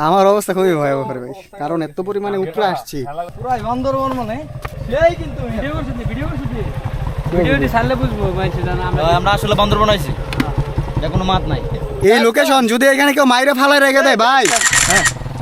আমার অবস্থা খুবই ভয়াবহ ভাই, কারণ এত পরিমাণে উপরে আসছি। পুরাই বান্দরবন মানে সেই কিন্তু ভিডিওটি ছাড়লে বুঝবো আমরা আসলে বান্দরবন আইছি, কোনো মাত নাই। এই লোকেশন যদি এখানে কেউ মাইরে ফালাই রেখে দেয় ভাই,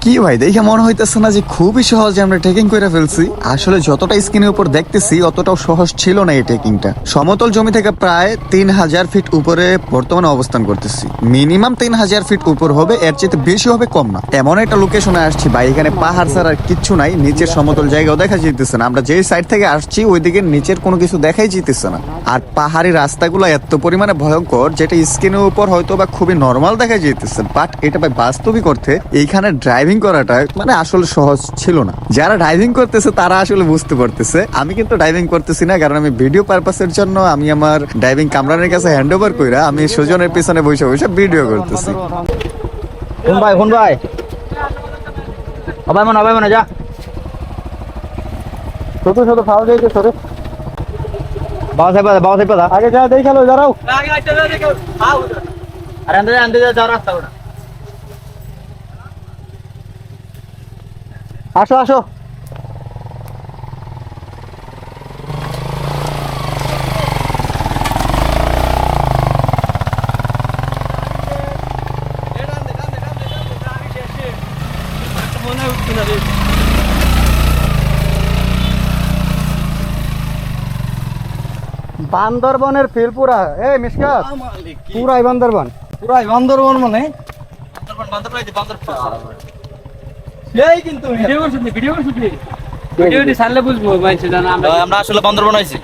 কি ভাই দেখে মনে হইতেছে না যে খুবই সহজে আমরা ট্রেকিং করে ফেলছি? আসলে যতটা স্ক্রিনের উপর দেখতেছি অতটাও সহজ ছিল না এই ট্রেকিংটা। সমতল জমি থেকে প্রায় 3000 ফিট উপরে বর্তমানে অবস্থান করতেছি। মিনিমাম 3000 ফিট উপর হবে, এর চেয়ে বেশি হবে কম না। এমন একটা লোকেশনে আসছি ভাই, এখানে পাহাড় ছাড়া আর কিচ্ছু নাই, নিচের সমতল জায়গাও দেখা যেতেছে না। আমরা যেই সাইড থেকে আসছি ওইদিকে নিচের কোনো কিছু দেখাই যেতেছে না। আর পাহাড়ি রাস্তাগুলো এত পরিমাণে ভয়ঙ্কর যেটা স্ক্রিনের উপর হয়তো বা খুবই নর্মাল দেখা যেতেছে, বাট এটা ভাই বাস্তবিক অর্থে এইখানে ড্রাইভিং করাটা মানে আসলে সহজ ছিল না। যারা ড্রাইভিং করতেছে তারা আসলে বুঝতে পারতেছে। আমি কিন্তু ড্রাইভিং করতেছি না, কারণ আমি ভিডিও পারপাসের জন্য আমি আমার ড্রাইভিং কামরানের কাছে হ্যান্ড ওভার কইরা আমি সুজনের পিছনে বসে বসে ভিডিও করতেছি। কোন ভাই অবাই মনে যা শত ফাউল দিয়েছে সরে বাবা সাহেব আগে যা দেখালো যারাও আরে আন্দে যা রাস্তা ওটা। আসো বান্দরবনের ফিল পুরা মিসকাত পুরাই বান্দরবন মানে সেই কিন্তু ভিডিওটি ছাড়লে বুঝবো আমরা আসলে বান্দরবন আইছি,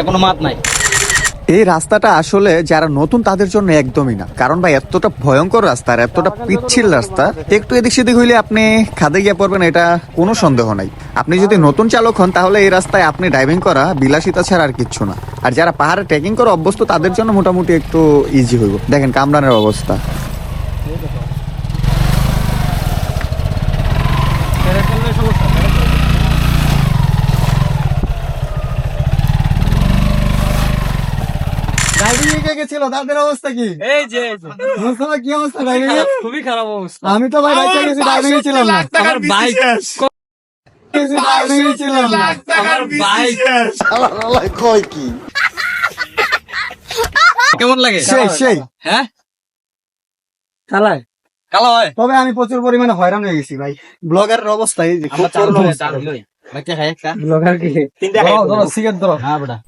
কোনো মাত নাই। এই রাস্তাটা আসলে যারা নতুন তাদের জন্য একদমই না, কারণ ভাই এতটা ভয়ঙ্কর রাস্তা আর এতটা পিচ্ছিল রাস্তা, একটু এদিক সেদিক হইলে আপনি খাদে গিয়ে পড়বেন, এটা কোনো সন্দেহ নাই। আপনি যদি নতুন চালক হন তাহলে এই রাস্তায় আপনি ড্রাইভিং করা বিলাসিতা ছাড়া আর কিচ্ছু না। আর যারা পাহাড়ে ট্রেকিং করা অভ্যস্ত তাদের জন্য মোটামুটি একটু ইজি হইব। দেখেন কামরানের অবস্থা। গেছিল তাদের অবস্থা কি? এই যে কি অবস্থা ড্রাইভিং এর? খুবই খারাপ অবস্থা। আমি তো ভাই বাইকে গেছি, ড্রাইভিং এ ছিলাম না। আমার বাইক ড্রাইভিং এ ছিলাম না। আমার বাইক কয় কি কেমন লাগে? সেই হ্যাঁ চালায় কালো হয়। তবে আমি প্রচুর পরিমাণে হয়রান হয়ে গেছি ভাই। ব্লগারের অবস্থা এই যে খুব করুণ অবস্থা। ব্লগার কি সিগারেট ধরো। হ্যাঁ বেটা,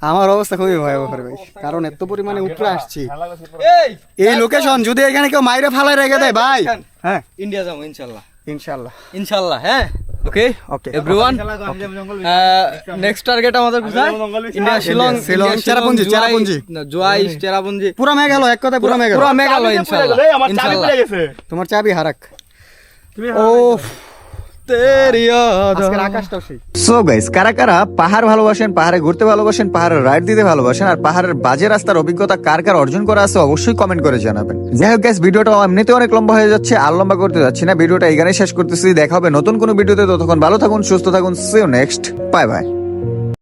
আমার অবস্থা খুবই ভয়াবহ ভাই, কারণ এত পরিমাণে উপরে আসছি। এই লোকেশন যদি এখানে কেউ মাইরে ফালাই রেখে দেয় ভাই, হ্যাঁ ইন্ডিয়া যাবো ইনশাআল্লাহ হ্যাঁ। ওকে এভরিওয়ান, নেক্সট টার্গেট আমাদের কোথায়? ইন্ডিয়া শিলং চেরাপুঞ্জি জুয়াই চেরাপুঞ্জি। পুরা মেঘালয়, এক কথায় পুরা মেঘালয় ইনশাআল্লাহ। তোমার চাবি হারাক। ও সো গাইস, কারা কারা পাহাড় ভালোবাসেন, পাহাড়ে ঘুরতে ভালোবাসেন, পাহাড়ের রাইড দিতে ভালোবাসেন, আর পাহাড়ের বাজে রাস্তার অভিজ্ঞতা কার কার অর্জন করা আছে অবশ্যই কমেন্ট করে জানাবেন। যাই হোক গাইস, ভিডিওটা এমনিতে অনেক লম্বা হয়ে যাচ্ছে, আর লম্বা করতে যাচ্ছি না। ভিডিওটা এখানেই শেষ করতেছি। দেখা হবে নতুন কোনো ভিডিওতে। ততক্ষণ ভালো থাকুন, সুস্থ থাকুন। See you next, bye by.